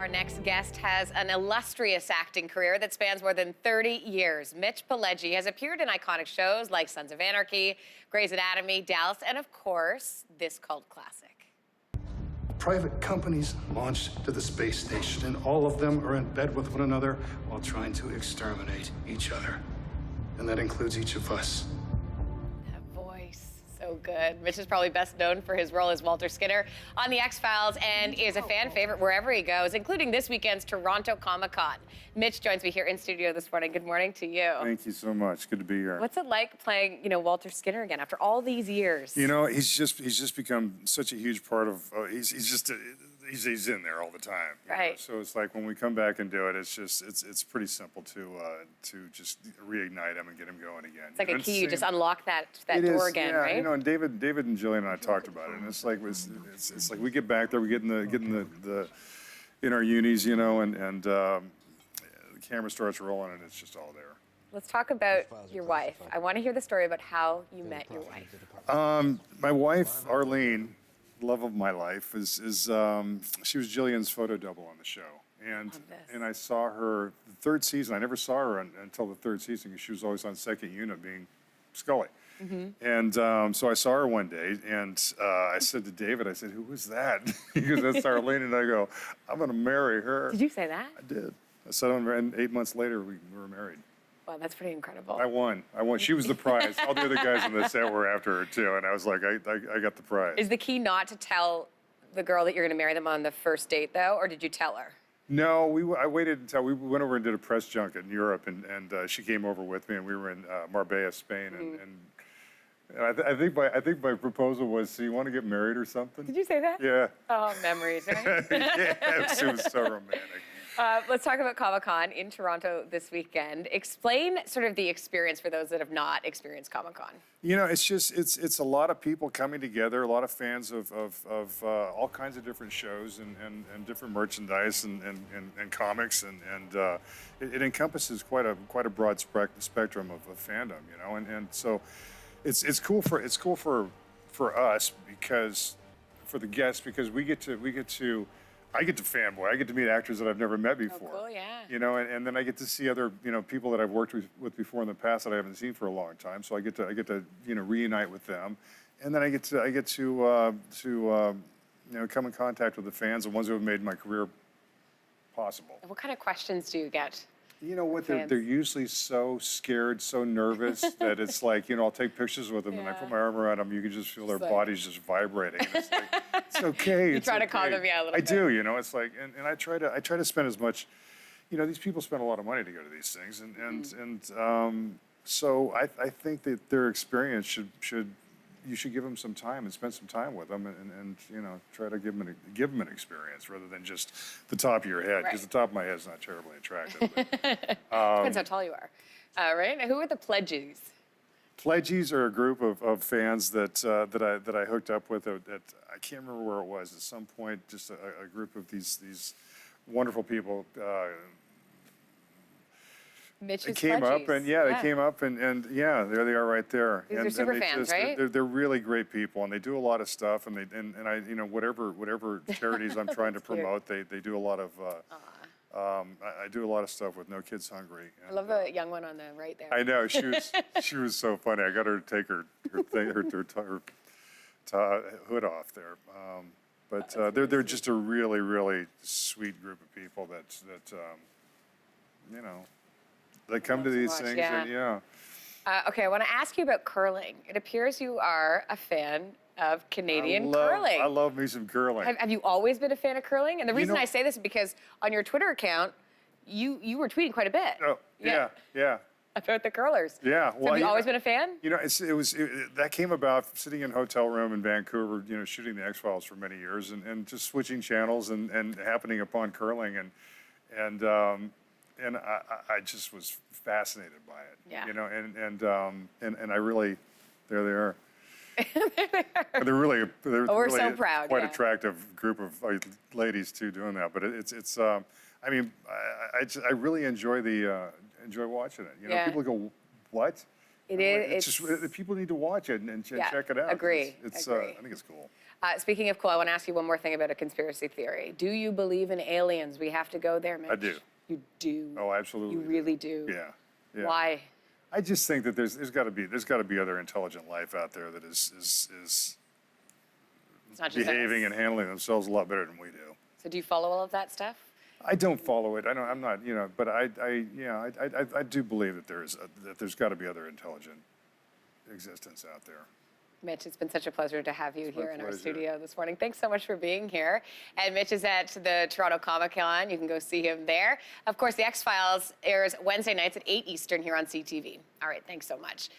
Our next guest has an illustrious acting career that spans more than 30 years. Mitch Pileggi has appeared in iconic shows like Sons of Anarchy, Grey's Anatomy, Dallas, and of course, this cult classic. Private companies launched to the space station, and all of them are in bed with one another while trying to exterminate each other. And that includes each of us. That voice, so good. Mitch is probably best known for his role as Walter Skinner on The X-Files and is a fan favorite wherever he goes, including this weekend's Toronto Comic-Con. Mitch joins me here in studio this morning. Good morning to you. Thank you so much. Good to be here. What's it like playing, Walter Skinner again after all these years? You know, he's just become such a huge part of. He's in there all the time. Right. Know? So it's like when we come back and do it, it's pretty simple to just reignite him and get him going again. It's like a key. You just unlock that door again, yeah, right? You know, and David and Jillian and I talked about it, and it's like we get back there, we get in the in our unis, and the camera starts rolling, and it's just all there. Let's talk about your wife. I want to hear the story about how you met your wife. My wife, Arlene, love of my life, is she was Jillian's photo double on the show, and I saw her the third season. I never saw her until the third season because she was always on second unit being Scully. Mm-hmm. And so I saw her one day, and I said to David, I said, "Who was that?" He goes, "That's Arlene," and I go, "I'm going to marry her." Did you say that? I did. I said, and 8 months later, we were married. Wow, that's pretty incredible. I won. She was the prize. All the other guys on the set were after her too, and I was like, I got the prize. Is the key not to tell the girl that you're going to marry them on the first date, though, or did you tell her? No, I waited until we went over and did a press junket in Europe, and she came over with me, and we were in Marbella, Spain, and I think my proposal was, "So you want to get married or something?" Did you say that? Yeah. Oh, memories, right? Yeah, it was so romantic. Let's talk about Comic-Con in Toronto this weekend. Explain sort of the experience for those that have not experienced Comic-Con. You know, it's a lot of people coming together, a lot of fans of all kinds of different shows and different merchandise and comics, and it encompasses quite a broad spectrum of fandom, and so it's cool for us because for the guests because we get to I get to fanboy. I get to meet actors that I've never met before. Oh, cool, yeah. And then I get to see other, people that I've worked with before in the past that I haven't seen for a long time. So I get to reunite with them, and then I get to come in contact with the fans, the ones who have made my career possible. What kind of questions do you get? You know what? They're usually so scared, so nervous that it's like, I'll take pictures with them and I put my arm around them. You can just feel their bodies just vibrating. And it's like, it's okay. You try to calm them, a little bit. I do, it's like, and I try to spend as much, these people spend a lot of money to go to these things. So I think that their experience you should give them some time and spend some time with them and try to give them an experience rather than just the top of your head, because the top of my head is not terribly attractive. But, depends how tall you are. Right? Who are the Pledgies? Pledgies are a group of fans that I hooked up with. That I can't remember where it was. At some point, just a group of these wonderful people. Mitch's came Pledgies. up and they came up and there they are right there. These are super fans, right? They're really great people, and they do a lot of stuff, and I whatever charities I'm trying to promote, they do a lot of. I do a lot of stuff with No Kids Hungry. I love the young one on the right there. I know she was so funny. I got her to take her hood off there. But they're just a really, really sweet group of people that they come to these things. Yeah. Okay, I want to ask you about curling. It appears you are a fan of Canadian curling. I love me some curling. Have you always been a fan of curling? And the reason I say this is because on your Twitter account, you were tweeting quite a bit. Oh, yeah. About the curlers. Yeah. So have you always been a fan? That came about sitting in a hotel room in Vancouver, shooting the X-Files for many years and just switching channels and happening upon curling and I just was fascinated by it. Yeah. And I really, there they are. They're really so proud. Quite attractive group of ladies too doing that. But it's I really enjoy watching it. People go, what? It It's is. just people need to watch it and Yeah, check it out. agree, It's agree. I think it's cool. Speaking of cool, I want to ask you one more thing about a conspiracy theory. Do you believe in aliens? We have to go there, Mitch. I do. You do. Oh, absolutely. You really do. Yeah. Yeah. Why? I just think that there's got to be other intelligent life out there that is It's not just behaving us. and handling themselves a lot better than we do. So do you follow all of that stuff? I don't follow it. I'm not, but I do believe that there's got to be other intelligent existence out there. Mitch, it's been such a pleasure to have you my here in our pleasure. studio this morning. Thanks so much for being here. And Mitch is at the Toronto Comic Con. You can go see him there. Of course, The X-Files airs Wednesday nights at 8 Eastern here on CTV. All right, thanks so much.